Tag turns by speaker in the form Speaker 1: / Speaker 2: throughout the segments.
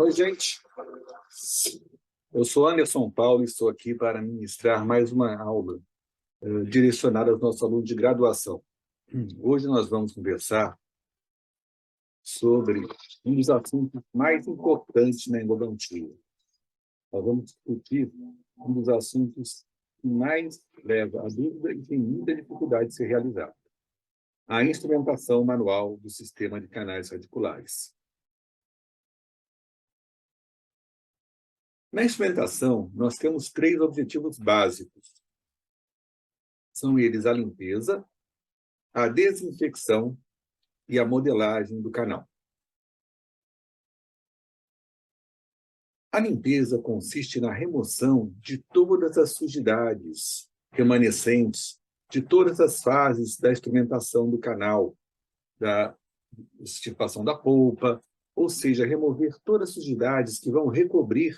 Speaker 1: Oi, gente. Eu sou Anderson Paulo e estou aqui para ministrar mais uma aula direcionada aos nossos alunos de graduação. Hoje nós vamos conversar sobre um dos assuntos mais importantes na endodontia. Nós vamos discutir um dos assuntos que mais leva à dúvida e tem muita dificuldade de ser realizado: a instrumentação manual do sistema de canais radiculares. Na instrumentação, nós temos 3 objetivos básicos. São eles a limpeza, a desinfecção e a modelagem do canal. A limpeza consiste na remoção de todas as sujidades remanescentes de todas as fases da instrumentação do canal, da extirpação da polpa, ou seja, remover todas as sujidades que vão recobrir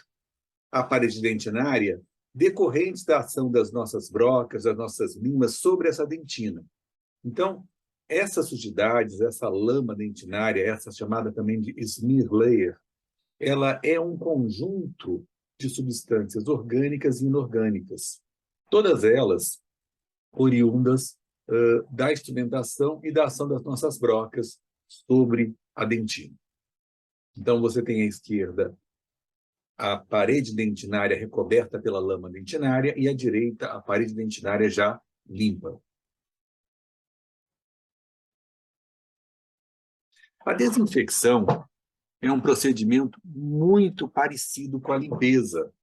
Speaker 1: a parede dentinária decorrentes da ação das nossas brocas, das nossas limas sobre essa dentina. Então, essas sujidades, essa lama dentinária, essa chamada também de smear layer, ela é um conjunto de substâncias orgânicas e inorgânicas, todas elas oriundas da instrumentação e da ação das nossas brocas sobre a dentina. Então, você tem à esquerda a parede dentinária recoberta pela lama dentinária e à direita a parede dentinária já limpa. A desinfecção é um procedimento muito parecido com a limpeza,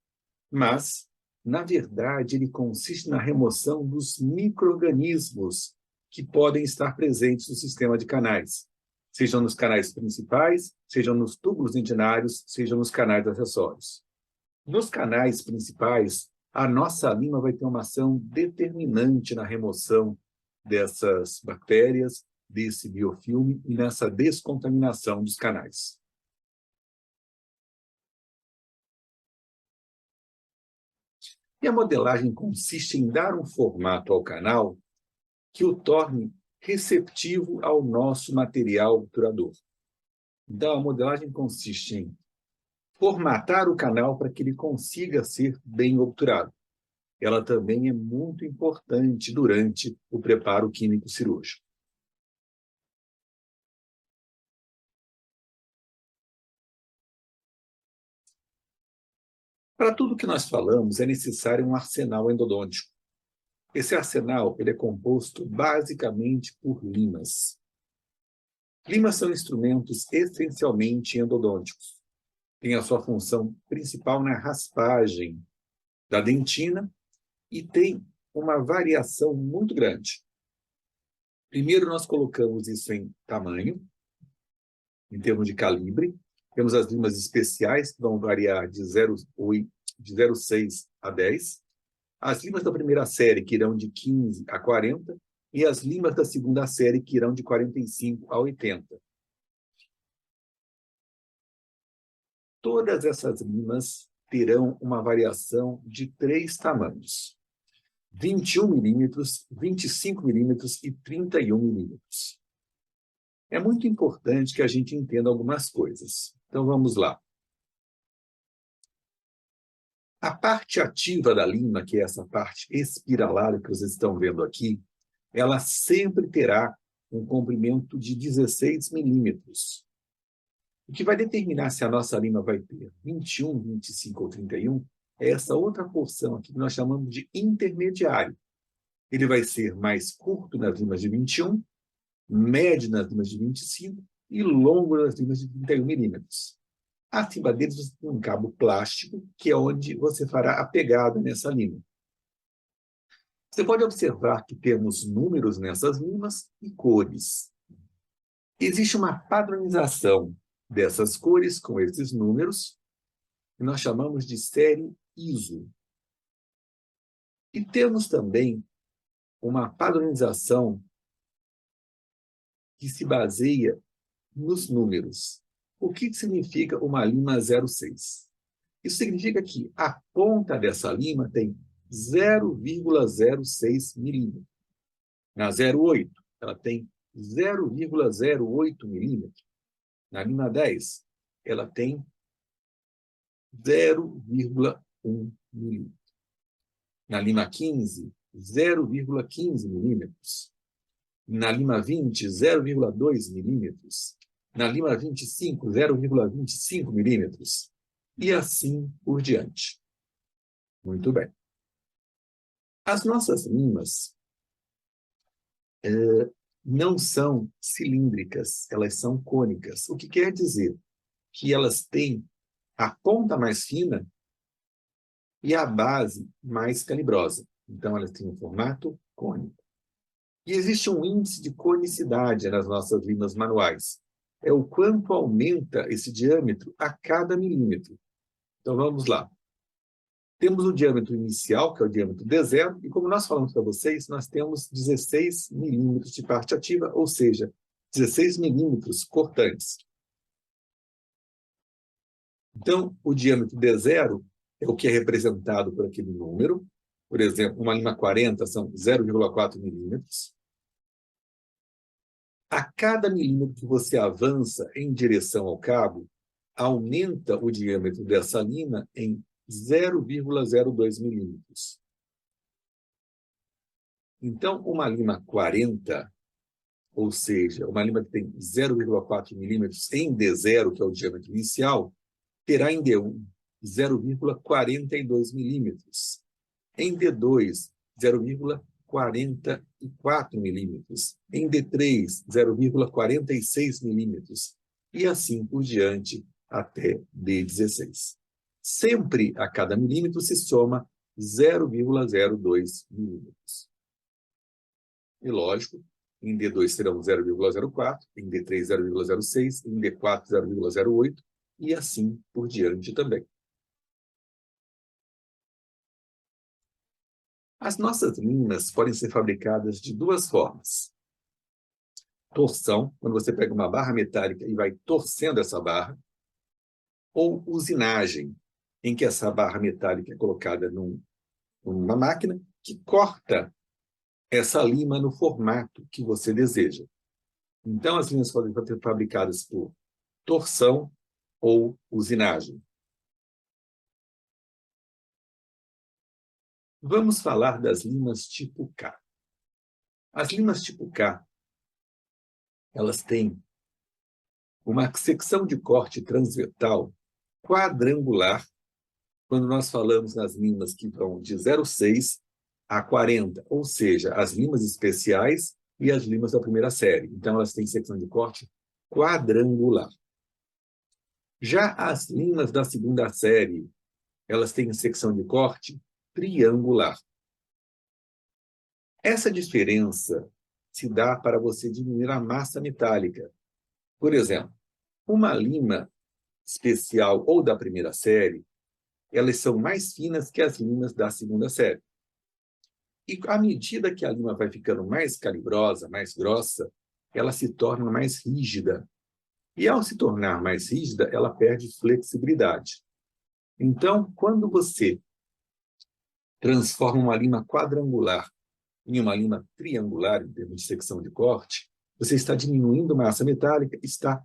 Speaker 1: mas, na verdade, ele consiste na remoção dos micro-organismos que podem estar presentes no sistema de canais, sejam nos canais principais, sejam nos túbulos dentinários, sejam nos canais acessórios. Nos canais principais, a nossa lima vai ter uma ação determinante na remoção dessas bactérias, desse biofilme e nessa descontaminação dos canais. E a modelagem consiste em dar um formato ao canal que o torne receptivo ao nosso material obturador. Então, a modelagem consiste em formatar o canal para que ele consiga ser bem obturado. Ela também é muito importante durante o preparo químico cirúrgico. Para tudo que nós falamos, é necessário um arsenal endodôntico. Esse arsenal ele é composto basicamente por limas. Limas são instrumentos essencialmente endodônticos. Tem a sua função principal na raspagem da dentina e tem uma variação muito grande. Primeiro, nós colocamos isso em tamanho, em termos de calibre. Temos as limas especiais, que vão variar de 0,6 a 10. As limas da primeira série, que irão de 15 a 40, e as limas da segunda série, que irão de 45 a 80. Todas essas limas terão uma variação de 3 tamanhos: 21 milímetros, 25 milímetros e 31 milímetros. É muito importante que a gente entenda algumas coisas. Então, vamos lá. A parte ativa da lima, que é essa parte espiralada que vocês estão vendo aqui, ela sempre terá um comprimento de 16 milímetros. O que vai determinar se a nossa lima vai ter 21, 25 ou 31 é essa outra porção aqui que nós chamamos de intermediário. Ele vai ser mais curto nas limas de 21, médio nas limas de 25 e longo nas limas de 31 milímetros. Acima deles você tem um cabo plástico, que é onde você fará a pegada nessa lima. Você pode observar que temos números nessas limas e cores. Existe uma padronização dessas cores com esses números, que nós chamamos de série ISO. E temos também uma padronização que se baseia nos números. O que significa uma lima 0,6? Isso significa que a ponta dessa lima tem 0,06 milímetro. Na 0,8, ela tem 0,08 milímetro. Na lima 10, ela tem 0,1 milímetro. Na lima 15, 0,15 milímetros. Na lima 20, 0,2 milímetros. Na lima 25, 0,25 milímetros. E assim por diante. Muito bem. As nossas limas não são cilíndricas, elas são cônicas. O que quer dizer que elas têm a ponta mais fina e a base mais calibrosa. Então, elas têm um formato cônico. E existe um índice de conicidade nas nossas limas manuais. É o quanto aumenta esse diâmetro a cada milímetro. Então, vamos lá. Temos o diâmetro inicial, que é o diâmetro D0, e como nós falamos para vocês, nós temos 16 milímetros de parte ativa, ou seja, 16 milímetros cortantes. Então, o diâmetro D0 é o que é representado por aquele número. Por exemplo, uma lima 40 são 0,4 milímetros. A cada milímetro que você avança em direção ao cabo, aumenta o diâmetro dessa lima em 0,02 milímetros. Então, uma lima 40, ou seja, uma lima que tem 0,4 milímetros em D0, que é o diâmetro inicial, terá em D1 0,42 milímetros. Em D2, 0,44 milímetros. Em D3, 0,46 milímetros. E assim por diante até D16. Sempre a cada milímetro se soma 0,02 milímetros. E lógico, em D2 serão 0,04, em D3 0,06, em D4 0,08 e assim por diante também. As nossas limas podem ser fabricadas de duas formas. Torção, quando você pega uma barra metálica e vai torcendo essa barra, ou usinagem, em que essa barra metálica é colocada numa máquina que corta essa lima no formato que você deseja. Então, as limas podem ser fabricadas por torção ou usinagem. Vamos falar das limas tipo K. As limas tipo K, elas têm uma secção de corte transversal quadrangular, quando nós falamos nas limas que vão de 0,6 a 40, ou seja, as limas especiais e as limas da primeira série. Então, elas têm secção de corte quadrangular. Já as limas da segunda série, elas têm secção de corte triangular. Essa diferença se dá para você diminuir a massa metálica. Por exemplo, uma lima especial ou da primeira série, elas são mais finas que as limas da segunda série. E à medida que a lima vai ficando mais calibrosa, mais grossa, ela se torna mais rígida. E ao se tornar mais rígida, ela perde flexibilidade. Então, quando você transforma uma lima quadrangular em uma lima triangular, em termos de secção de corte, você está diminuindo massa metálica, está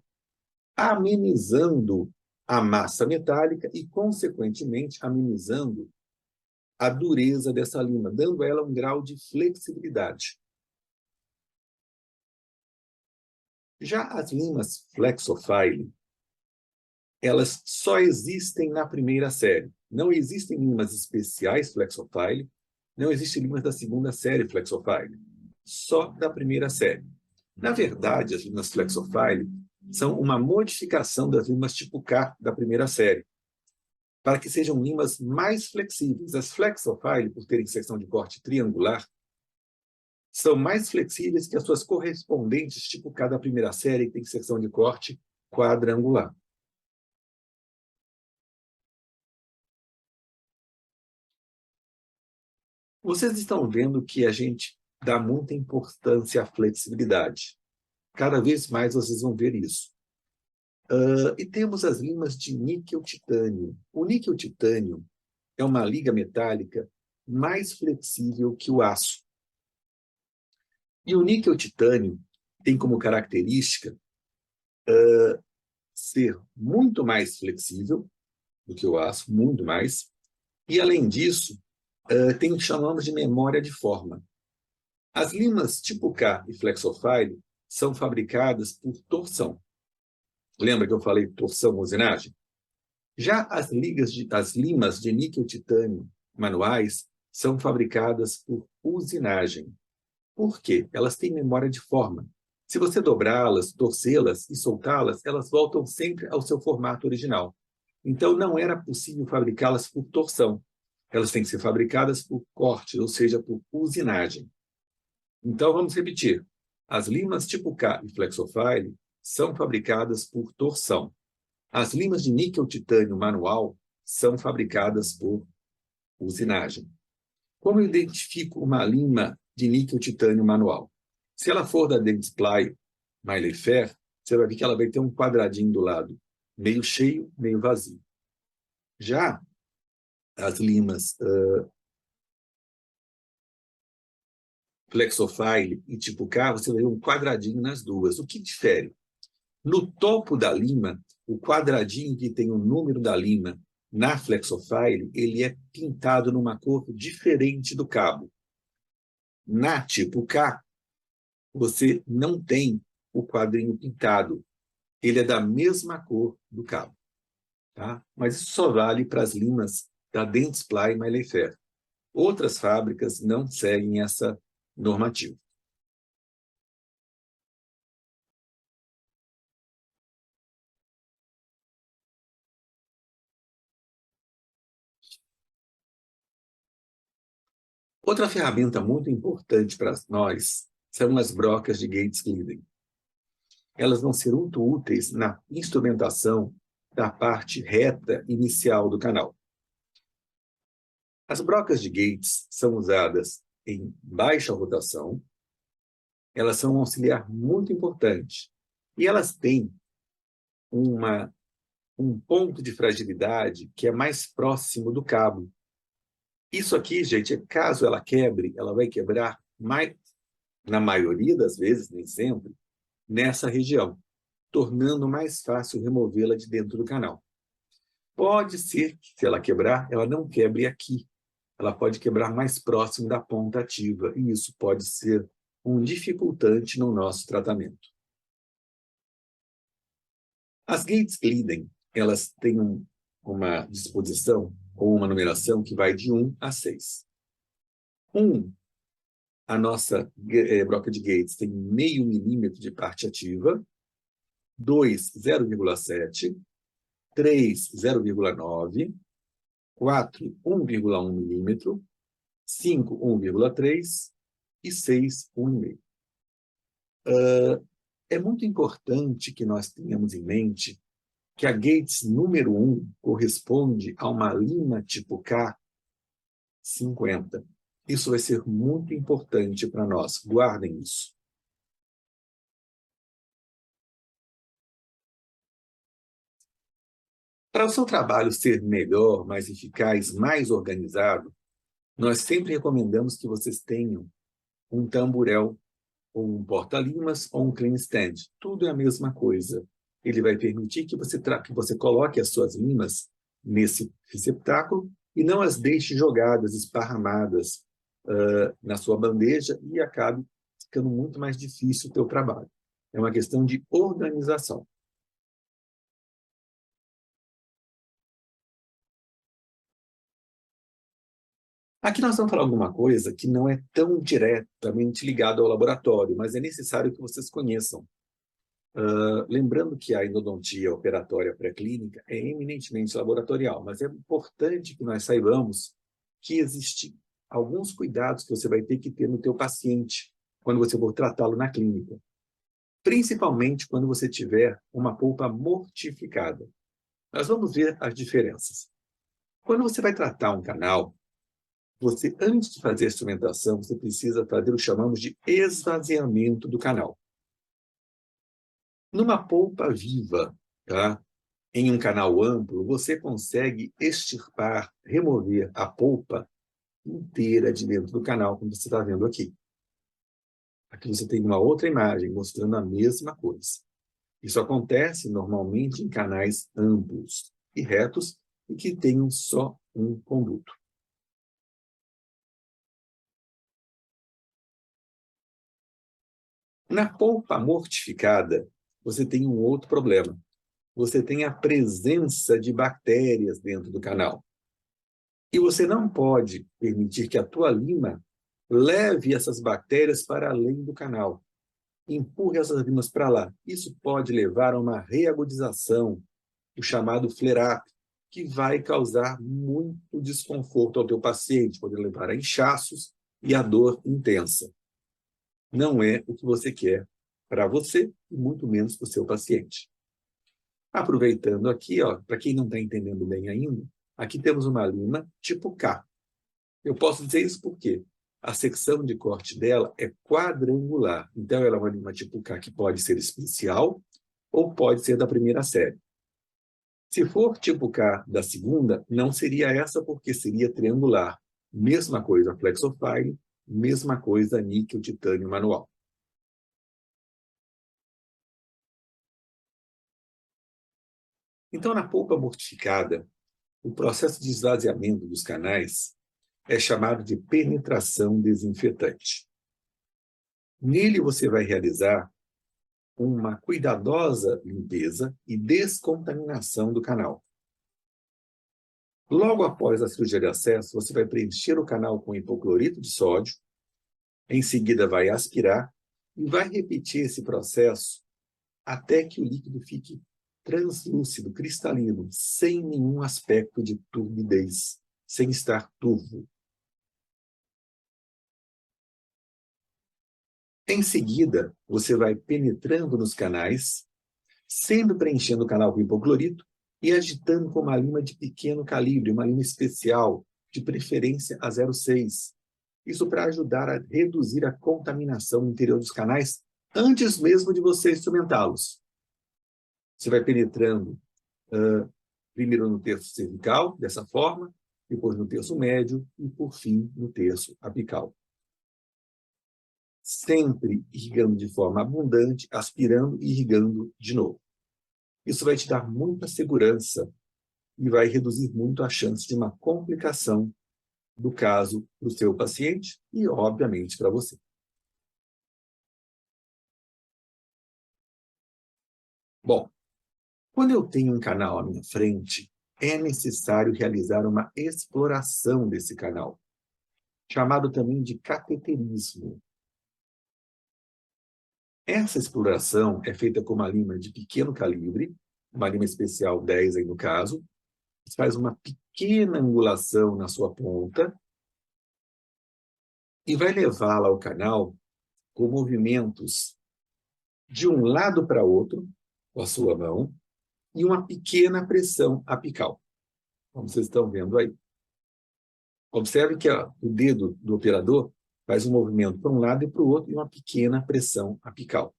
Speaker 1: amenizando a massa metálica e, consequentemente, amenizando a dureza dessa lima, dando a ela um grau de flexibilidade. Já as limas flexofile, elas só existem na primeira série. Não existem limas especiais flexofile, não existem limas da segunda série flexofile, só da primeira série. Na verdade, as limas flexofile são uma modificação das limas tipo K da primeira série, para que sejam limas mais flexíveis. As flexofile, por terem secção de corte triangular, são mais flexíveis que as suas correspondentes tipo K da primeira série, que tem secção de corte quadrangular. Vocês estão vendo que a gente dá muita importância à flexibilidade. Cada vez mais vocês vão ver isso. E temos as limas de níquel-titânio. O níquel-titânio é uma liga metálica mais flexível que o aço. E o níquel-titânio tem como característica ser muito mais flexível do que o aço, muito mais. E, além disso, tem o que chamamos de memória de forma. As limas tipo K e Flexofile são fabricadas por torção. Lembra que eu falei torção-usinagem? Já as limas de níquel-titânio manuais são fabricadas por usinagem. Por quê? Elas têm memória de forma. Se você dobrá-las, torcê-las e soltá-las, elas voltam sempre ao seu formato original. Então, não era possível fabricá-las por torção. Elas têm que ser fabricadas por corte, ou seja, por usinagem. Então, vamos repetir. As limas tipo K e Flexofile são fabricadas por torção. As limas de níquel-titânio manual são fabricadas por usinagem. Como eu identifico uma lima de níquel-titânio manual? Se ela for da Dentsply Miley Fair, você vai ver que ela vai ter um quadradinho do lado, meio cheio, meio vazio. Já as limas Flexofile e tipo K, você vai ver um quadradinho nas duas. O que difere? No topo da lima, o quadradinho que tem o número da lima na Flexofile, ele é pintado numa cor diferente do cabo. Na tipo K, você não tem o quadrinho pintado. Ele é da mesma cor do cabo. Tá? Mas isso só vale para as limas da Dentsply Miley Fair. Outras fábricas não seguem essa normativa. Outra ferramenta muito importante para nós são as brocas de Gates-Glidden. Elas vão ser muito úteis na instrumentação da parte reta inicial do canal. As brocas de Gates são usadas em baixa rotação, elas são um auxiliar muito importante e elas têm um ponto de fragilidade que é mais próximo do cabo. Isso aqui, gente, caso ela quebre, ela vai quebrar mais, na maioria das vezes, nem sempre, nessa região, tornando mais fácil removê-la de dentro do canal. Pode ser que, se ela quebrar, ela não quebre aqui. Ela pode quebrar mais próximo da ponta ativa, e isso pode ser um dificultante no nosso tratamento. As Gates-Glidden, elas têm uma disposição ou uma numeração que vai de 1 a 6. 1, a nossa broca de Gates tem 0,5 milímetro de parte ativa, 2, 0,7, 3, 0,9, 4, 1,1 milímetro, 5, 1,3 e 6, 1,5. É muito importante que nós tenhamos em mente que a Gates número 1 corresponde a uma lima tipo K 50. Isso vai ser muito importante para nós. Guardem isso. Para o seu trabalho ser melhor, mais eficaz, mais organizado, nós sempre recomendamos que vocês tenham um tamborel, ou um porta-limas, ou um clean stand. Tudo é a mesma coisa. Ele vai permitir que você coloque as suas limas nesse receptáculo e não as deixe jogadas, esparramadas na sua bandeja e acabe ficando muito mais difícil o teu trabalho. É uma questão de organização. Aqui nós vamos falar alguma coisa que não é tão diretamente ligada ao laboratório, mas é necessário que vocês conheçam. Lembrando que a endodontia operatória pré-clínica é eminentemente laboratorial, mas é importante que nós saibamos que existem alguns cuidados que você vai ter que ter no teu paciente quando você for tratá-lo na clínica. Principalmente quando você tiver uma polpa mortificada. Nós vamos ver as diferenças. Quando você vai tratar um canal, você, antes de fazer a instrumentação, você precisa fazer o que chamamos de esvaziamento do canal. Numa polpa viva, tá? Em um canal amplo, você consegue extirpar, remover a polpa inteira de dentro do canal, como você está vendo aqui. Aqui você tem uma outra imagem mostrando a mesma coisa. Isso acontece normalmente em canais amplos e retos, e que tenham só um conduto. Na polpa mortificada, você tem um outro problema. Você tem a presença de bactérias dentro do canal. E você não pode permitir que a tua lima leve essas bactérias para além do canal. Empurre essas limas para lá. Isso pode levar a uma reagudização, o chamado flare-up, que vai causar muito desconforto ao teu paciente, pode levar a inchaços e a dor intensa. Não é o que você quer para você e muito menos para o seu paciente. Aproveitando aqui, para quem não está entendendo bem ainda, aqui temos uma lima tipo K. Eu posso dizer isso porque a secção de corte dela é quadrangular. Então, ela é uma lima tipo K que pode ser especial ou pode ser da primeira série. Se for tipo K da segunda, não seria essa porque seria triangular. Mesma coisa Flexofile, mesma coisa níquel titânio manual. Então, na polpa mortificada, o processo de esvaziamento dos canais é chamado de penetração desinfetante. Nele você vai realizar uma cuidadosa limpeza e descontaminação do canal. Logo após a cirurgia de acesso, você vai preencher o canal com hipoclorito de sódio, em seguida vai aspirar e vai repetir esse processo até que o líquido fique translúcido, cristalino, sem nenhum aspecto de turbidez, sem estar turvo. Em seguida, você vai penetrando nos canais, sempre preenchendo o canal com hipoclorito e agitando com uma lima de pequeno calibre, uma lima especial, de preferência a 0,6. Isso para ajudar a reduzir a contaminação no interior dos canais antes mesmo de você instrumentá-los. Você vai penetrando primeiro no terço cervical, dessa forma, depois no terço médio e, por fim, no terço apical. Sempre irrigando de forma abundante, aspirando e irrigando de novo. Isso vai te dar muita segurança e vai reduzir muito a chance de uma complicação do caso para o seu paciente e, obviamente, para você. Bom, quando eu tenho um canal à minha frente, é necessário realizar uma exploração desse canal, chamado também de cateterismo. Essa exploração é feita com uma lima de pequeno calibre, uma lima especial 10 aí no caso, você faz uma pequena angulação na sua ponta e vai levá-la ao canal com movimentos de um lado para outro, com a sua mão, e uma pequena pressão apical, como vocês estão vendo aí. Observe que o dedo do operador faz um movimento para um lado e para o outro e uma pequena pressão apical.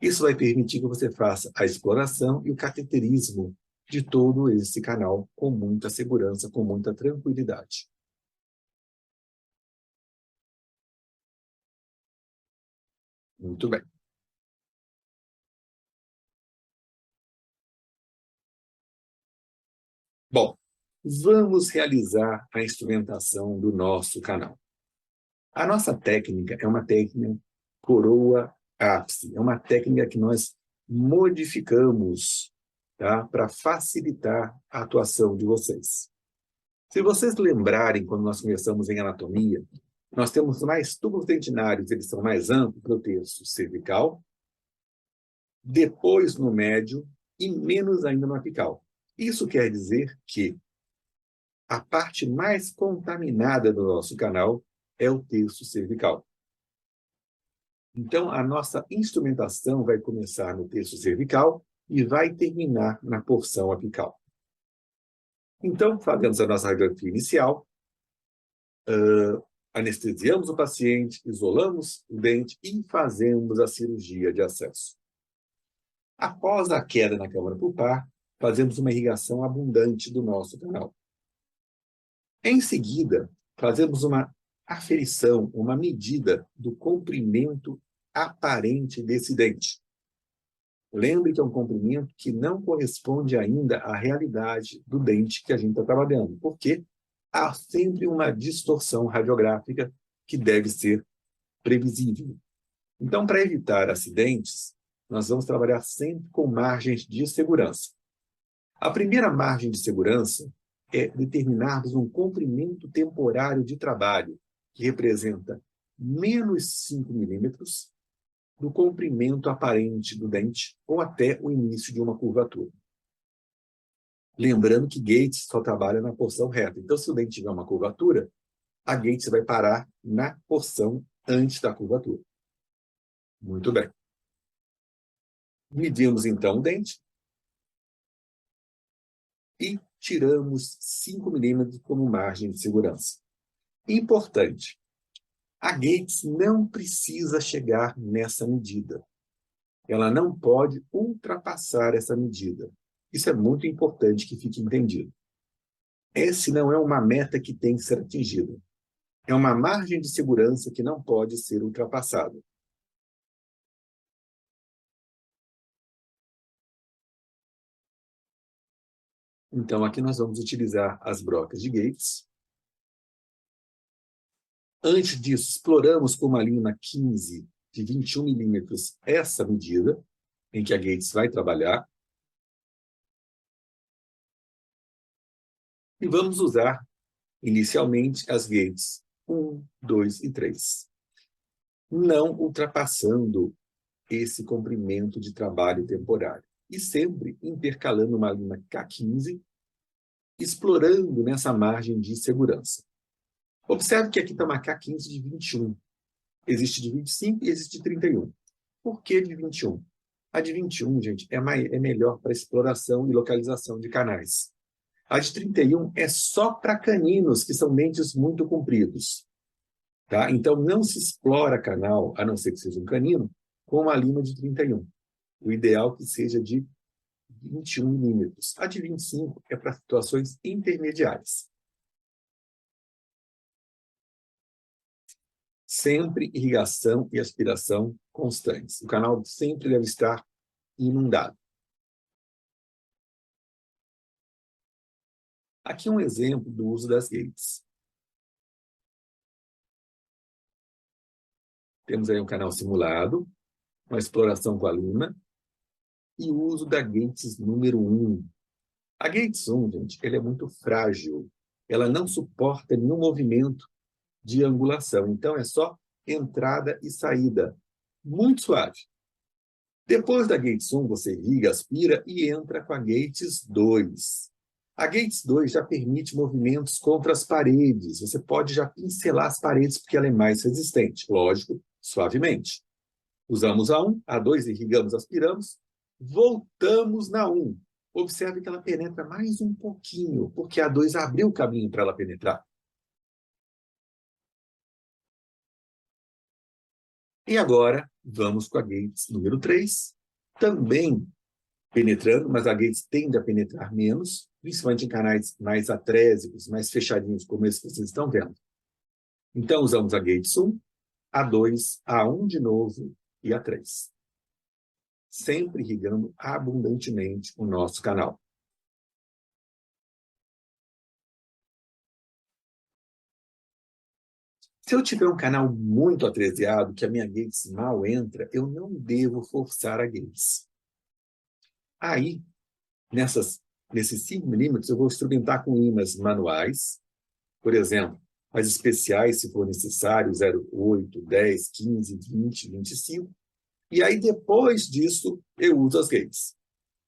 Speaker 1: Isso vai permitir que você faça a exploração e o cateterismo de todo esse canal com muita segurança, com muita tranquilidade. Muito bem. Bom, vamos realizar a instrumentação do nosso canal. A nossa técnica é uma técnica coroa-ápice, é uma técnica que nós modificamos, tá, para facilitar a atuação de vocês. Se vocês lembrarem, quando nós conversamos em anatomia, nós temos mais tubos dentinários, eles são mais amplos no terço cervical, depois no médio e menos ainda no apical. Isso quer dizer que a parte mais contaminada do nosso canal é o terço cervical. Então, a nossa instrumentação vai começar no terço cervical e vai terminar na porção apical. Então, fazemos a nossa radiografia inicial, anestesiamos o paciente, isolamos o dente e fazemos a cirurgia de acesso. Após a queda na câmara pulpar, fazemos uma irrigação abundante do nosso canal. Em seguida, fazemos uma aferição, uma medida do comprimento aparente desse dente. Lembre que é um comprimento que não corresponde ainda à realidade do dente que a gente está trabalhando, porque há sempre uma distorção radiográfica que deve ser previsível. Então, para evitar acidentes, nós vamos trabalhar sempre com margens de segurança. A primeira margem de segurança é determinarmos um comprimento temporário de trabalho, que representa menos 5 milímetros do comprimento aparente do dente ou até o início de uma curvatura. Lembrando que Gates só trabalha na porção reta. Então, se o dente tiver uma curvatura, a Gates vai parar na porção antes da curvatura. Muito bem. Medimos, então, o dente e tiramos 5 milímetros como margem de segurança. Importante, a Gates não precisa chegar nessa medida. Ela não pode ultrapassar essa medida. Isso é muito importante que fique entendido. Esse não é uma meta que tem que ser atingida. É uma margem de segurança que não pode ser ultrapassada. Então, aqui nós vamos utilizar as brocas de Gates. Antes disso, exploramos com uma lima 15 de 21 milímetros essa medida em que a Gates vai trabalhar. E vamos usar, inicialmente, as Gates 1, 2 e 3. Não ultrapassando esse comprimento de trabalho temporário. E sempre intercalando uma lima K15, explorando nessa margem de segurança. Observe que aqui está uma K15 de 21. Existe de 25 e existe de 31. Por que de 21? A de 21, gente, é melhor para exploração e localização de canais. A de 31 é só para caninos, que são dentes muito compridos. Tá? Então, não se explora canal, a não ser que seja um canino, com uma lima de 31. O ideal é que seja de 21 milímetros. A de 25 é para situações intermediárias. Sempre irrigação e aspiração constantes. O canal sempre deve estar inundado. Aqui um exemplo do uso das Gates. Temos aí um canal simulado, uma exploração com a lima, e o uso da Gates número 1. A Gates 1, gente, ela é muito frágil. Ela não suporta nenhum movimento de angulação. Então, é só entrada e saída. Muito suave. Depois da Gates 1, você irriga, aspira e entra com a Gates 2. A Gates 2 já permite movimentos contra as paredes. Você pode já pincelar as paredes porque ela é mais resistente. Lógico, suavemente. Usamos a 1, a 2 irrigamos, aspiramos. Voltamos na 1. Observe que ela penetra mais um pouquinho, porque a 2 abriu o caminho para ela penetrar. E agora, vamos com a Gates número 3, também penetrando, mas a Gates tende a penetrar menos, principalmente em canais mais atrésicos, mais fechadinhos, como esse que vocês estão vendo. Então, usamos a Gates 1, a 2, a 1 de novo e a 3. Sempre irrigando abundantemente o nosso canal. Se eu tiver um canal muito atreziado, que a minha Gates mal entra, eu não devo forçar a Gates. Aí, nesses 5 milímetros, eu vou instrumentar com limas manuais, por exemplo, as especiais, se for necessário, 0,8, 10, 15, 20, 25. E aí, depois disso, eu uso as Gates.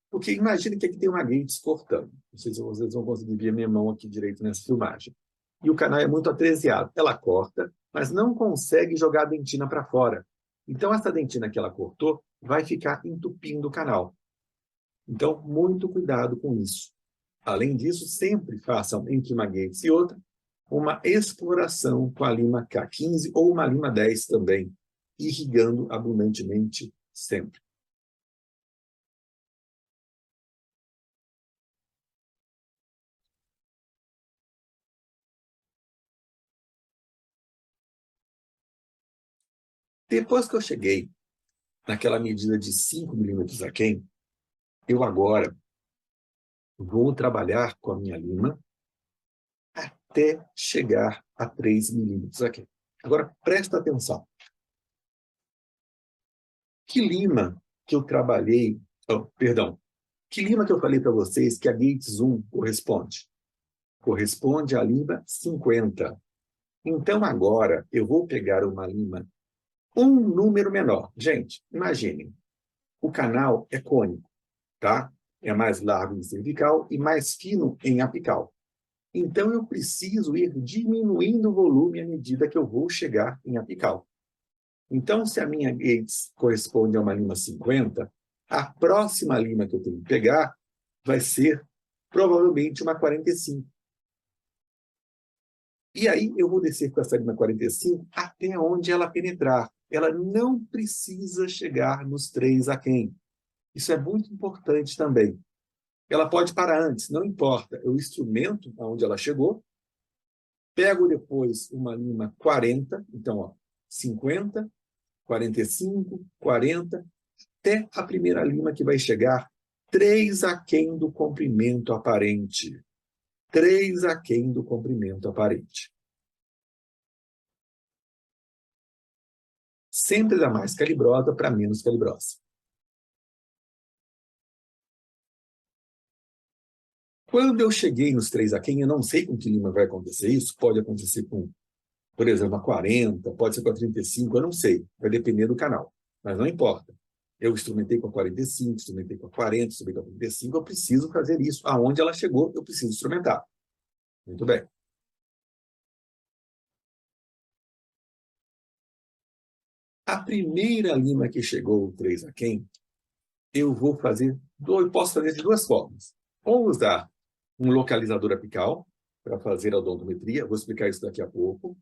Speaker 1: Porque imagine que aqui tem uma Gates cortando. Não sei se vocês vão conseguir ver a minha mão aqui direito nessa filmagem. E o canal é muito atreziado. Ela corta, mas não consegue jogar a dentina para fora. Então, essa dentina que ela cortou vai ficar entupindo o canal. Então, muito cuidado com isso. Além disso, sempre façam, entre uma Gates e outra, uma exploração com a lima K15 ou uma lima 10 também, irrigando abundantemente sempre. Depois que eu cheguei naquela medida de 5 milímetros aquém, eu agora vou trabalhar com a minha lima até chegar a 3 milímetros aquém. Agora, presta atenção. Que lima que eu trabalhei, que lima que eu falei para vocês que a Gates 1 corresponde? Corresponde à lima 50. Então, agora, eu vou pegar uma lima, um número menor. Gente, imaginem, o canal é cônico, tá? É mais largo em cervical e mais fino em apical. Então, eu preciso ir diminuindo o volume à medida que eu vou chegar em apical. Então, se a minha Gates corresponde a uma lima 50, a próxima lima que eu tenho que pegar vai ser provavelmente uma 45. E aí eu vou descer com essa lima 45 até onde ela penetrar. Ela não precisa chegar nos 3 aquém. Isso é muito importante também. Ela pode parar antes, não importa. Eu instrumento aonde ela chegou, pego depois uma lima 40, então, ó, 50, 45, 40, até a primeira lima que vai chegar 3 aquém do comprimento aparente. 3 aquém do comprimento aparente. Sempre da mais calibrosa para menos calibrosa. Quando eu cheguei nos 3 aquém, eu não sei com que lima vai acontecer isso, pode acontecer com, por exemplo, a 40, pode ser com a 35, eu não sei, vai depender do canal, mas não importa. Eu instrumentei com a 45, instrumentei com a 40, instrumentei com a 35, eu preciso fazer isso. Aonde ela chegou, eu preciso instrumentar. Muito bem. A primeira lima que chegou, o 3 aquém, eu vou fazer, posso fazer de duas formas. Ou usar um localizador apical para fazer a odontometria, vou explicar isso daqui a pouco,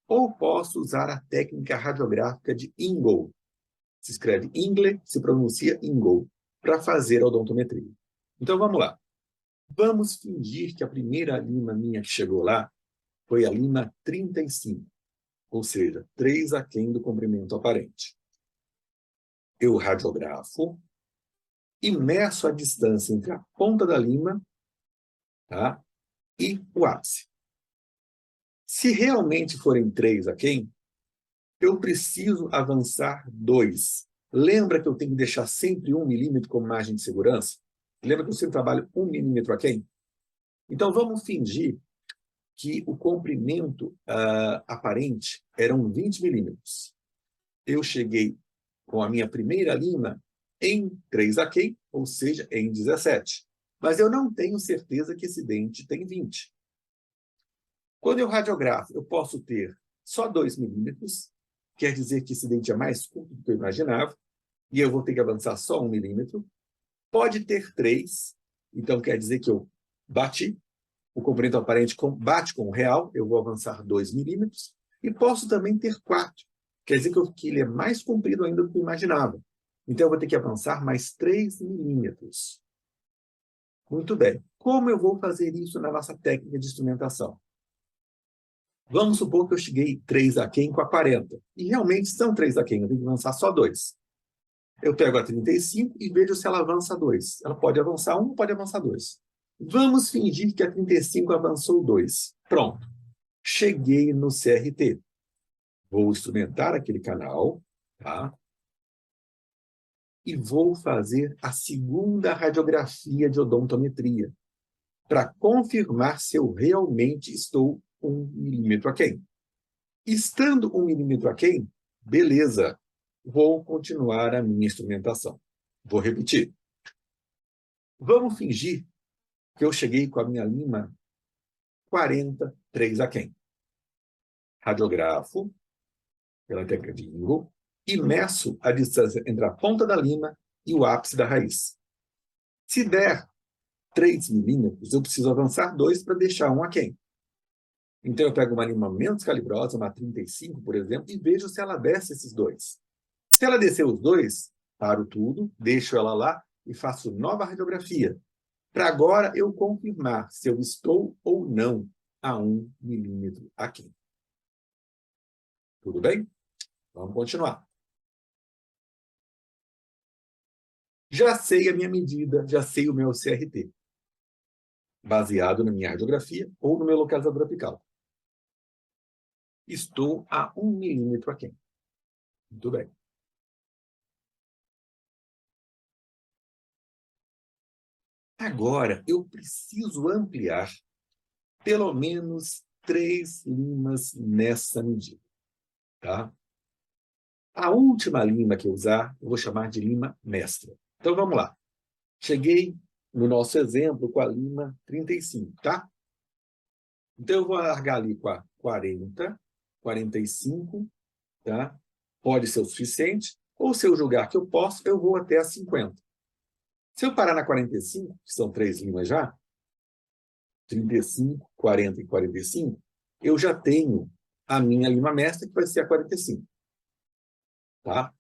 Speaker 1: ou posso usar a técnica radiográfica de Ingold. Se escreve Ingle, se pronuncia Ingold, para fazer a odontometria. Então, vamos lá. Vamos fingir que a primeira lima minha que chegou lá foi a lima 35, ou seja, 3 aquém do comprimento aparente. Eu radiografo e meço a distância entre a ponta da lima, tá, e o ápice. Se realmente forem 3 aquém, eu preciso avançar 2. Lembra que eu tenho que deixar sempre 1 milímetro como margem de segurança? Lembra que eu sempre trabalho 1 milímetro aquém? Então, vamos fingir que o comprimento aparente eram 20 milímetros. Eu cheguei com a minha primeira lima em 3 aquém, ou seja, em 17. Mas eu não tenho certeza que esse dente tem 20. Quando eu radiografo, eu posso ter só 2 milímetros, quer dizer que esse dente é mais curto do que eu imaginava, e eu vou ter que avançar só 1 milímetro. Pode ter 3, então quer dizer que eu bati, o comprimento aparente bate com o real, eu vou avançar 2 milímetros, e posso também ter 4, quer dizer que ele é mais comprido ainda do que eu imaginava. Então eu vou ter que avançar mais 3 milímetros. Muito bem. Como eu vou fazer isso na nossa técnica de instrumentação? Vamos supor que eu cheguei 3 aquém com a 40. E realmente são 3 aquém, eu tenho que avançar só 2. Eu pego a 35 e vejo se ela avança 2. Ela pode avançar 1, pode avançar 2. Vamos fingir que a 35 avançou 2. Pronto. Cheguei no CRT. Vou instrumentar aquele canal, tá? E vou fazer a segunda radiografia de odontometria, para confirmar se eu realmente estou 1 milímetro aquém. Estando 1 milímetro aquém, beleza, vou continuar a minha instrumentação. Vou repetir. Vamos fingir que eu cheguei com a minha lima 43 aquém. Radiografo, pela técnica de Ingold, e meço a distância entre a ponta da lima e o ápice da raiz. Se der 3 milímetros, eu preciso avançar 2 para deixar 1 aquém. Então, eu pego uma lima menos calibrosa, uma 35, por exemplo, e vejo se ela desce esses 2. Se ela descer os 2, paro tudo, deixo ela lá e faço nova radiografia, para agora eu confirmar se eu estou ou não a 1 milímetro aquém. Tudo bem? Vamos continuar. Já sei a minha medida, já sei o meu CRT, baseado na minha radiografia ou no meu localizador apical. Estou a 1 milímetro aquém. Muito bem. Agora, eu preciso ampliar pelo menos 3 limas nessa medida. Tá? A última lima que eu usar, eu vou chamar de lima mestra. Então, vamos lá. Cheguei no nosso exemplo com a lima 35, tá? Então, eu vou largar ali com a 40, 45, tá? Pode ser o suficiente, ou se eu julgar que eu posso, eu vou até a 50. Se eu parar na 45, que são 3 limas já, 35, 40 e 45, eu já tenho a minha lima mestra, que vai ser a 45. Tá?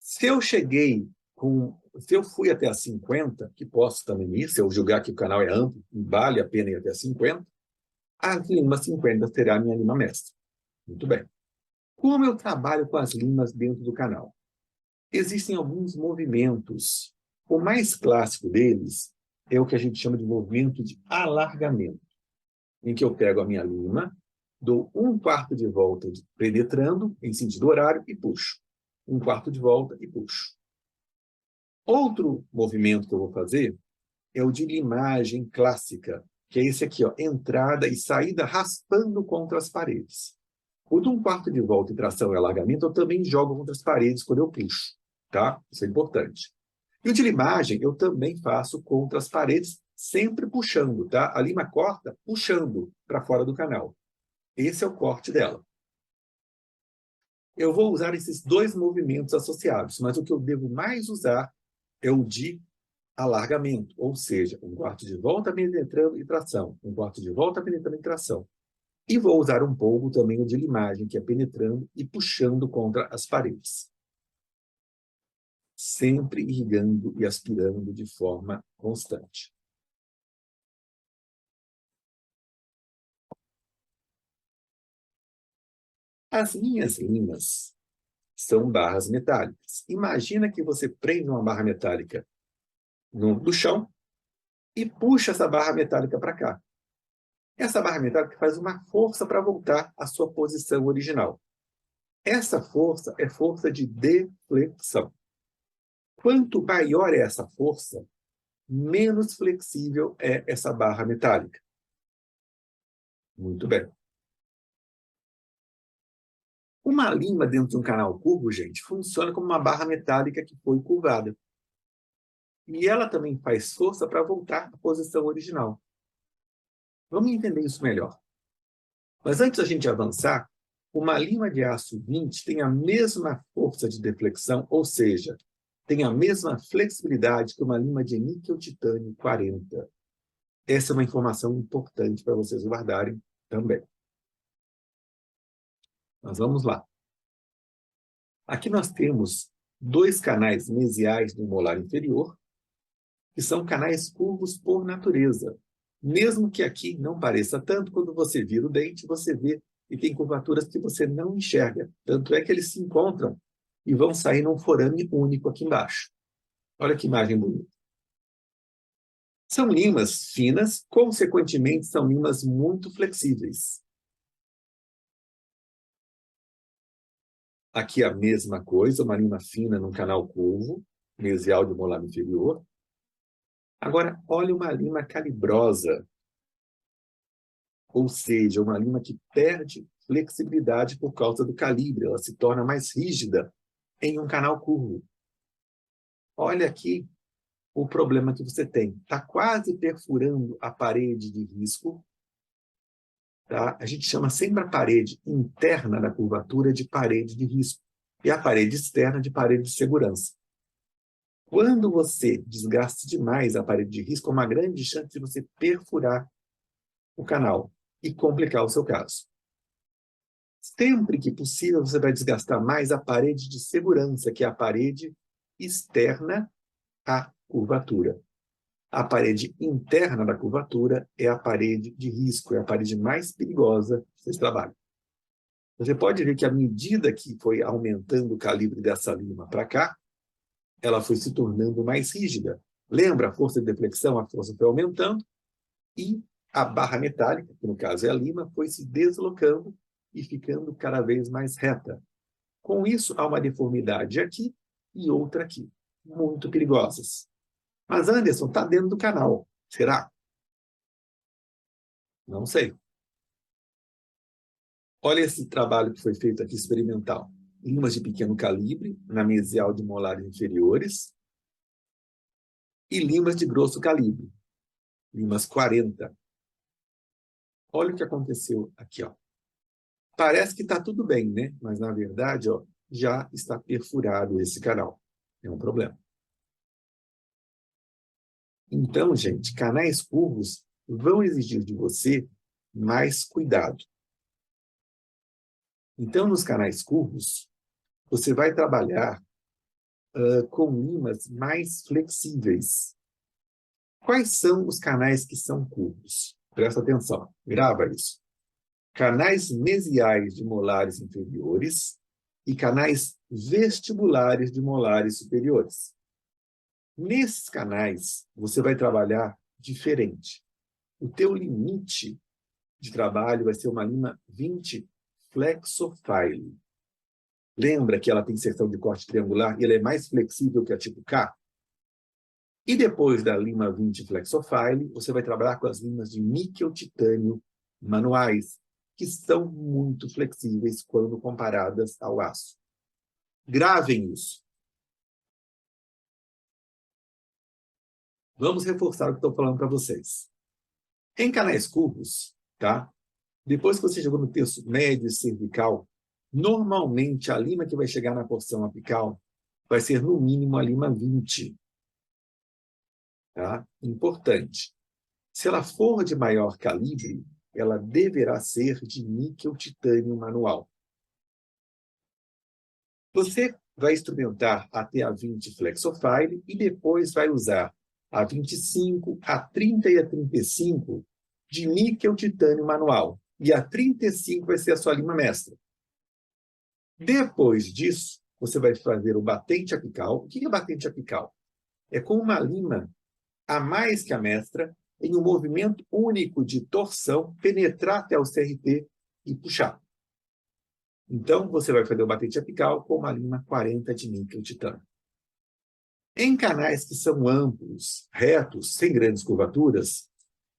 Speaker 1: Se eu fui até a 50, que posso também ir, se eu julgar que o canal é amplo e vale a pena ir até a 50, a lima 50 será a minha lima mestra. Muito bem. Como eu trabalho com as limas dentro do canal? Existem alguns movimentos. O mais clássico deles é o que a gente chama de movimento de alargamento, em que eu pego a minha lima, dou 1/4 de volta penetrando em sentido horário e puxo. 1/4 de volta e puxo. Outro movimento que eu vou fazer é o de limagem clássica, que é esse aqui, ó, entrada e saída raspando contra as paredes. O de 1/4 de volta e tração e alargamento eu também jogo contra as paredes quando eu puxo, tá? Isso é importante. E o de limagem eu também faço contra as paredes, sempre puxando, tá? A lima corta puxando para fora do canal. Esse é o corte dela. Eu vou usar esses dois movimentos associados, mas o que eu devo mais usar é o de alargamento, ou seja, 1/4 de volta penetrando e tração, 1/4 de volta penetrando e tração. E vou usar um pouco também o de limagem, que é penetrando e puxando contra as paredes. Sempre irrigando e aspirando de forma constante. As minhas limas são barras metálicas. Imagina que você prende uma barra metálica do chão e puxa essa barra metálica para cá. Essa barra metálica faz uma força para voltar à sua posição original. Essa força é força de deflexão. Quanto maior é essa força, menos flexível é essa barra metálica. Muito bem. Uma lima dentro de um canal curvo, gente, funciona como uma barra metálica que foi curvada. E ela também faz força para voltar à posição original. Vamos entender isso melhor. Mas antes da gente avançar, uma lima de aço 20 tem a mesma força de deflexão, ou seja, tem a mesma flexibilidade que uma lima de níquel-titânio 40. Essa é uma informação importante para vocês guardarem também. Mas vamos lá. Aqui nós temos 2 canais mesiais do molar inferior, que são canais curvos por natureza. Mesmo que aqui não pareça tanto, quando você vira o dente, você vê que tem curvaturas que você não enxerga. Tanto é que eles se encontram e vão sair num forame único aqui embaixo. Olha que imagem bonita. São limas finas, consequentemente, são limas muito flexíveis. Aqui a mesma coisa, uma lima fina num canal curvo, mesial do molar inferior. Agora, olha uma lima calibrosa, ou seja, uma lima que perde flexibilidade por causa do calibre, ela se torna mais rígida em um canal curvo. Olha aqui o problema que você tem. Está quase perfurando a parede de risco. Tá? A gente chama sempre a parede interna da curvatura de parede de risco e a parede externa de parede de segurança. Quando você desgasta demais a parede de risco, há uma grande chance de você perfurar o canal e complicar o seu caso. Sempre que possível, você vai desgastar mais a parede de segurança, que é a parede externa à curvatura. A parede interna da curvatura é a parede de risco, é a parede mais perigosa que vocês trabalham. Você pode ver que à medida que foi aumentando o calibre dessa lima para cá, ela foi se tornando mais rígida. Lembra a força de deflexão? A força foi aumentando e a barra metálica, que no caso é a lima, foi se deslocando e ficando cada vez mais reta. Com isso, há uma deformidade aqui e outra aqui, muito perigosas. Mas, Anderson, está dentro do canal. Será? Não sei. Olha esse trabalho que foi feito aqui experimental. Limas de pequeno calibre, na mesial de molares inferiores, e limas de grosso calibre, limas 40. Olha o que aconteceu aqui, ó. Parece que está tudo bem, né? Mas, na verdade, ó, já está perfurado esse canal. É um problema. Então, gente, canais curvos vão exigir de você mais cuidado. Então, nos canais curvos, você vai trabalhar com limas mais flexíveis. Quais são os canais que são curvos? Presta atenção, grava isso. Canais mesiais de molares inferiores e canais vestibulares de molares superiores. Nesses canais, você vai trabalhar diferente. O teu limite de trabalho vai ser uma lima 20 flexofile. Lembra que ela tem seção de corte triangular e ela é mais flexível que a tipo K? E depois da lima 20 flexofile, você vai trabalhar com as limas de níquel titânio manuais, que são muito flexíveis quando comparadas ao aço. Gravem isso. Vamos reforçar o que estou falando para vocês. Em canais curvos, tá? Depois que você chegou no terço médio e cervical, normalmente a lima que vai chegar na porção apical vai ser no mínimo a lima 20. Tá? Importante. Se ela for de maior calibre, ela deverá ser de níquel titânio manual. Você vai instrumentar até a 20 flexofile e depois vai usar a 25, a 30 e a 35 de níquel titânio manual. E a 35 vai ser a sua lima mestra. Depois disso, você vai fazer o batente apical. O que é batente apical? É com uma lima a mais que a mestra, em um movimento único de torção, penetrar até o CRT e puxar. Então, você vai fazer o batente apical com uma lima 40 de níquel titânio. Em canais que são amplos, retos, sem grandes curvaturas,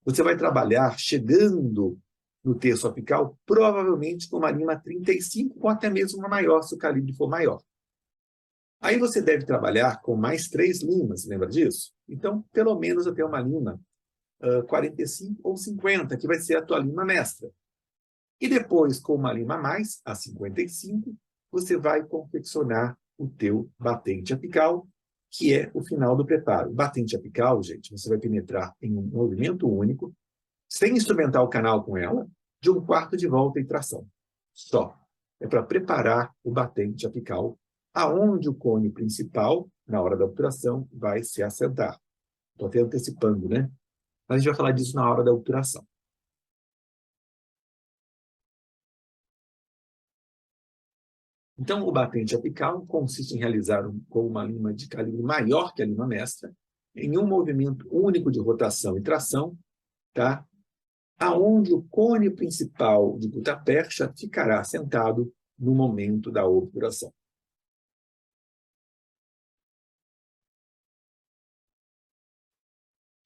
Speaker 1: você vai trabalhar chegando no terço apical, provavelmente com uma lima 35 ou até mesmo uma maior, se o calibre for maior. Aí você deve trabalhar com mais 3 limas, lembra disso? Então, pelo menos até uma lima 45 ou 50, que vai ser a tua lima mestra. E depois, com uma lima a mais, a 55, você vai confeccionar o teu batente apical, que é o final do preparo. Batente apical, gente, você vai penetrar em um movimento único, sem instrumentar o canal com ela, de um quarto de volta e tração. Só. É para preparar o batente apical, aonde o cone principal, na hora da obturação, vai se assentar. Estou até antecipando, né? Mas a gente vai falar disso na hora da obturação. Então, o batente apical consiste em realizar com uma lima de calibre maior que a lima mestra, em um movimento único de rotação e tração, tá? Aonde o cone principal de gutapercha ficará sentado no momento da obturação.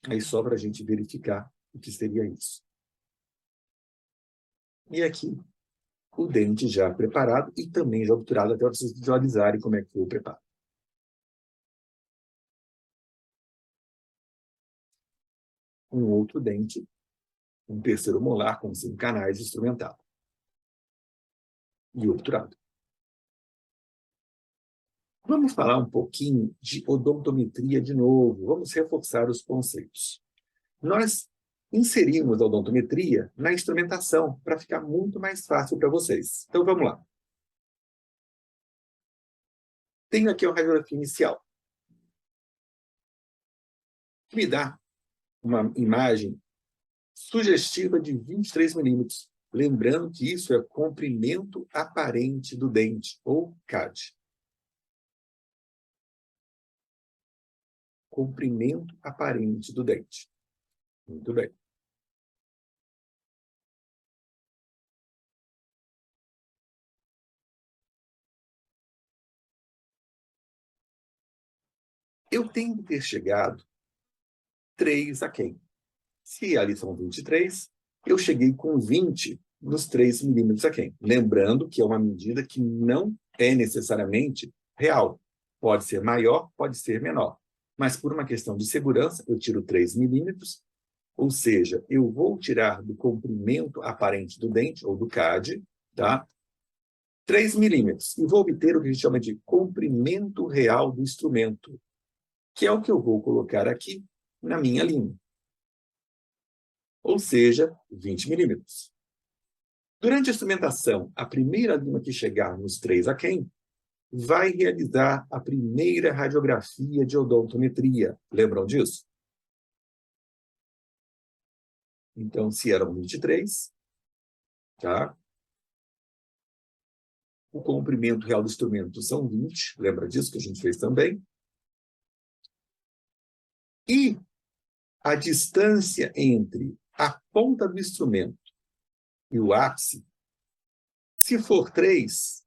Speaker 1: Aí só para a gente verificar o que seria isso. E aqui, o dente já preparado e também já obturado, até vocês visualizarem como é que foi o preparo. Um outro dente, um terceiro molar com 5 canais instrumentado e obturado. Vamos falar um pouquinho de odontometria de novo. Vamos reforçar os conceitos. Nós inserimos a odontometria na instrumentação para ficar muito mais fácil para vocês. Então, vamos lá. Tenho aqui uma radiografia inicial, que me dá uma imagem sugestiva de 23 milímetros. Lembrando que isso é comprimento aparente do dente, ou CAD. comprimento aparente do dente. Muito bem. Eu tenho que ter chegado 3 aquém. Se ali são 23, eu cheguei com 20 nos 3 milímetros aquém. Lembrando que é uma medida que não é necessariamente real. Pode ser maior, pode ser menor. Mas por uma questão de segurança, eu tiro 3 milímetros, ou seja, eu vou tirar do comprimento aparente do dente, ou do CAD, tá? 3 milímetros, e vou obter o que a gente chama de comprimento real do instrumento, que é o que eu vou colocar aqui na minha linha. Ou seja, 20 milímetros. Durante a instrumentação, a primeira lima que chegar nos 3 aquém vai realizar a primeira radiografia de odontometria. Lembram disso? Então, se eram 23, tá? O comprimento real do instrumento são 20, lembra disso que a gente fez também? E a distância entre a ponta do instrumento e o ápice, se for 3,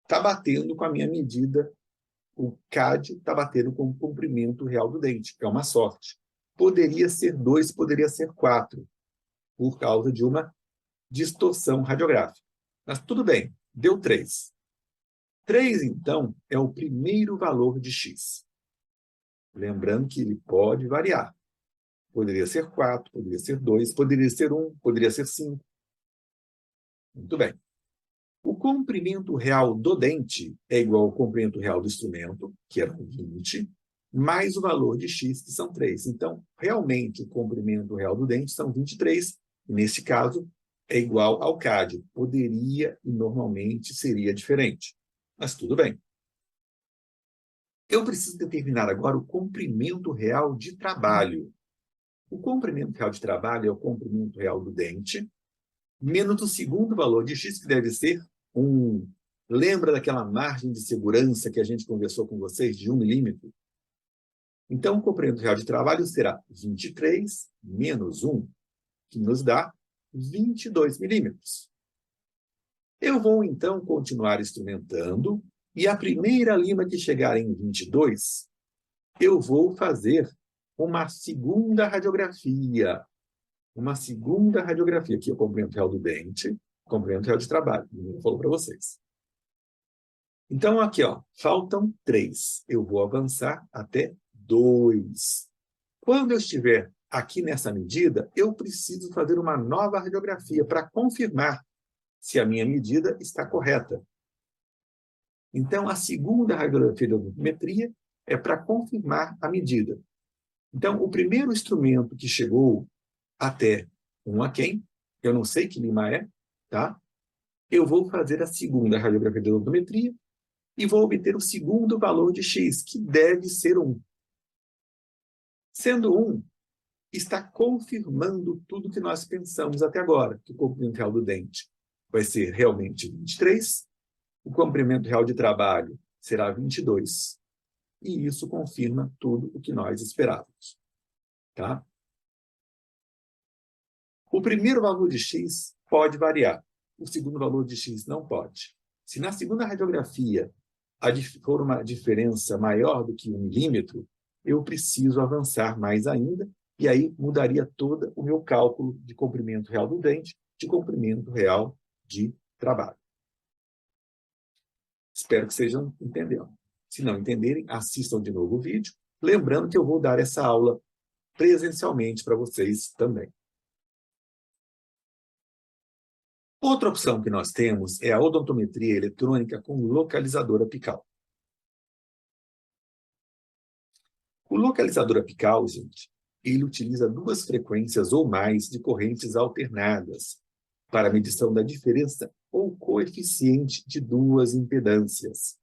Speaker 1: está batendo com a minha medida, o CAD está batendo com o comprimento real do dente, que é uma sorte. Poderia ser 2, poderia ser 4, por causa de uma distorção radiográfica. Mas tudo bem, deu 3. 3, então, é o primeiro valor de X. Lembrando que ele pode variar. Poderia ser 4, poderia ser 2, poderia ser 1, poderia ser 5. Muito bem. O comprimento real do dente é igual ao comprimento real do instrumento, que era 20, mais o valor de X, que são 3. Então, realmente, o comprimento real do dente são 23, e nesse caso, é igual ao CAD. Poderia e normalmente seria diferente, mas tudo bem. Eu preciso determinar agora o comprimento real de trabalho. O comprimento real de trabalho é o comprimento real do dente, menos o segundo valor de X, que deve ser 1. Lembra daquela margem de segurança que a gente conversou com vocês, de 1 milímetro? Então, o comprimento real de trabalho será 23 menos 1, que nos dá 22 milímetros. Eu vou, então, continuar instrumentando, e a primeira lima que chegar em 22, eu vou fazer uma segunda radiografia. Uma segunda radiografia, aqui é o comprimento real do dente, comprimento real de trabalho, eu falo para vocês. Então, aqui, ó, faltam 3. Eu vou avançar até 2. Quando eu estiver aqui nessa medida, eu preciso fazer uma nova radiografia para confirmar se a minha medida está correta. Então, a segunda radiografia de odontometria é para confirmar a medida. Então, o primeiro instrumento que chegou até 1 aquém, eu não sei que lima é, tá? Eu vou fazer a segunda radiografia de odontometria e vou obter o segundo valor de X, que deve ser 1. Sendo 1, está confirmando tudo que nós pensamos até agora, que o comprimento real do dente vai ser realmente 23, o comprimento real de trabalho será 22. E isso confirma tudo o que nós esperávamos. Tá? O primeiro valor de X pode variar. O segundo valor de X não pode. Se na segunda radiografia for uma diferença maior do que 1 milímetro, eu preciso avançar mais ainda, e aí mudaria todo o meu cálculo de comprimento real do dente, de comprimento real de trabalho. Espero que estejam entendendo. Se não entenderem, assistam de novo o vídeo. Lembrando que eu vou dar essa aula presencialmente para vocês também. Outra opção que nós temos é a odontometria eletrônica com localizador apical. O localizador apical, gente, ele utiliza 2 frequências ou mais de correntes alternadas para a medição da diferença ou coeficiente de 2 impedâncias.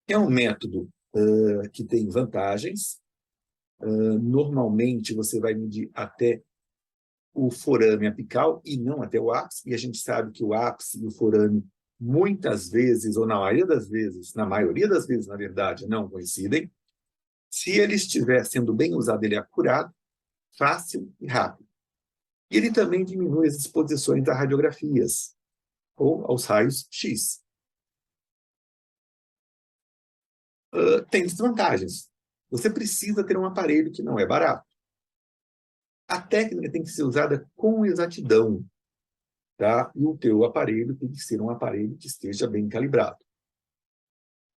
Speaker 1: É um método que tem vantagens. Normalmente, você vai medir até o forame apical e não até o ápice, e a gente sabe que o ápice e o forame muitas vezes, ou na maioria das vezes, na verdade, não coincidem. Se ele estiver sendo bem usado, ele é acurado, fácil e rápido. E ele também diminui as exposições a radiografias, ou aos raios X. Tem desvantagens. Você precisa ter um aparelho que não é barato. A técnica tem que ser usada com exatidão, tá? E o teu aparelho tem que ser um aparelho que esteja bem calibrado.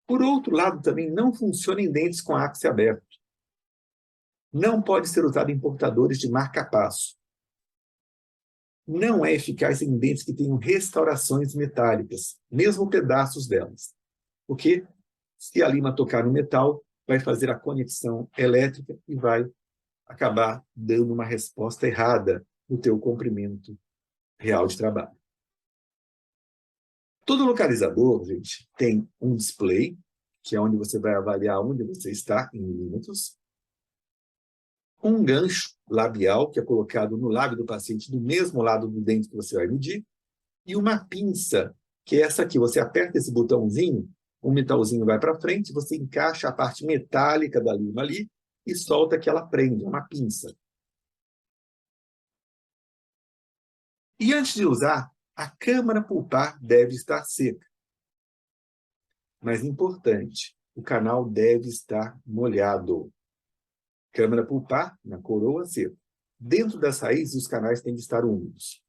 Speaker 1: Por outro lado, também não funciona em dentes com ápice aberto. Não pode ser usado em portadores de marca-passo. Não é eficaz em dentes que tenham restaurações metálicas, mesmo pedaços delas. Porque se a lima tocar no metal, vai fazer a conexão elétrica e vai acabar dando uma resposta errada no teu comprimento real de trabalho. Todo localizador, gente, tem um display, que é onde você vai avaliar onde você está em milímetros, um gancho labial, que é colocado no lábio do paciente, do mesmo lado do dente que você vai medir, e uma pinça, que é essa aqui. Você aperta esse botãozinho, um metalzinho vai para frente, você encaixa a parte metálica da lima ali e solta que ela prende, uma pinça. E antes de usar, a câmara pulpar deve estar seca. Mas importante, o canal deve estar molhado. Câmara pulpar na coroa seca. Dentro das raízes, os canais têm que estar úmidos.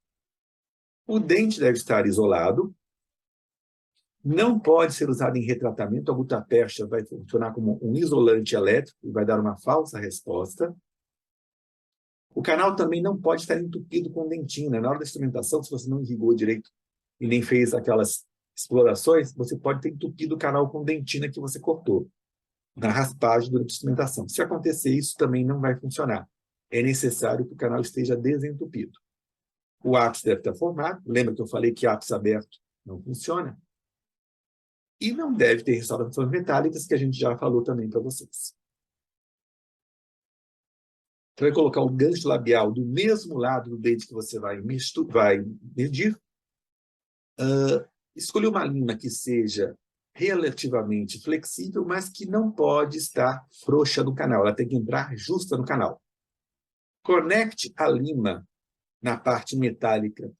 Speaker 1: O dente deve estar isolado. Não pode ser usado em retratamento. A gutapercha vai funcionar como um isolante elétrico e vai dar uma falsa resposta. O canal também não pode estar entupido com dentina. Na hora da instrumentação, se você não irrigou direito e nem fez aquelas explorações, você pode ter entupido o canal com dentina que você cortou na raspagem durante a instrumentação. Se acontecer isso, também não vai funcionar. É necessário que o canal esteja desentupido. O ápice deve estar formado. Lembra que eu falei que ápice aberto não funciona? E não deve ter restaurações metálicas, que a gente já falou também para vocês. Você vai colocar o gancho labial do mesmo lado do dente que você vai medir. Escolha uma lima que seja relativamente flexível, mas que não pode estar frouxa no canal. Ela tem que entrar justa no canal. Conecte a lima na parte metálica,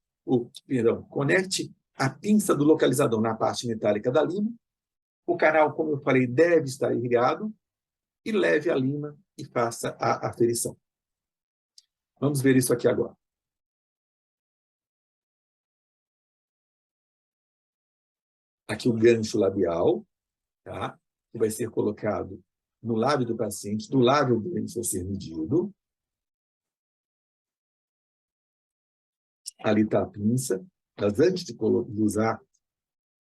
Speaker 1: conecte a pinça do localizador na parte metálica da lima. O canal, como eu falei, deve estar irrigado e leve a lima e faça a aferição. Vamos ver isso aqui agora. Aqui o gancho labial, tá? Que vai ser colocado no lábio do paciente, do lábio do dente a ser medido. Ali está a pinça. Mas antes de usar,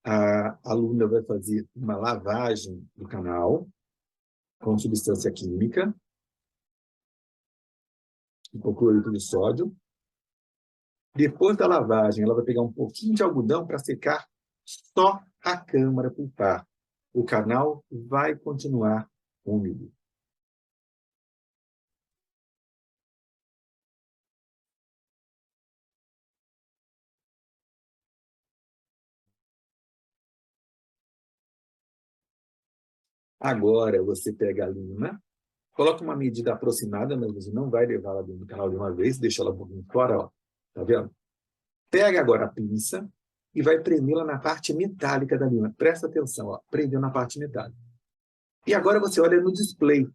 Speaker 1: a aluna vai fazer uma lavagem do canal com substância química, hipoclorito de sódio. Depois da lavagem, ela vai pegar um pouquinho de algodão para secar só a câmara pulpar. O canal vai continuar úmido. Agora, você pega a lima, coloca uma medida aproximada, mas você não vai levar ela dentro do canal de uma vez, deixa ela um pouquinho fora, ó. Tá vendo? Pega agora a pinça e vai prendê-la na parte metálica da lima. Presta atenção, ó, prendeu na parte metálica. E agora você olha no display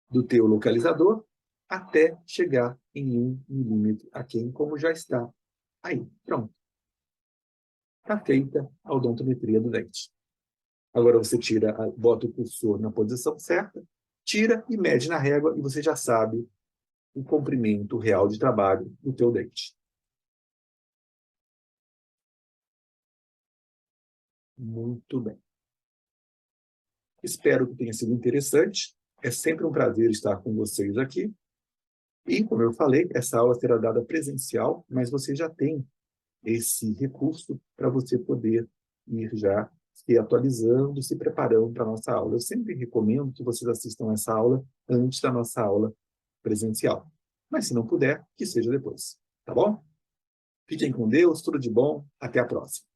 Speaker 1: do teu localizador até chegar em 1 milímetro aqui, como já está. Aí, pronto. Está feita a odontometria do dente. Agora você bota o cursor na posição certa, tira e mede na régua e você já sabe o comprimento real de trabalho do teu dente. Muito bem. Espero que tenha sido interessante. É sempre um prazer estar com vocês aqui. E, como eu falei, essa aula será dada presencial, mas você já tem esse recurso para você poder ir já se atualizando, se preparando para a nossa aula. Eu sempre recomendo que vocês assistam essa aula antes da nossa aula presencial. Mas, se não puder, que seja depois. Tá bom? Fiquem com Deus, tudo de bom. Até a próxima.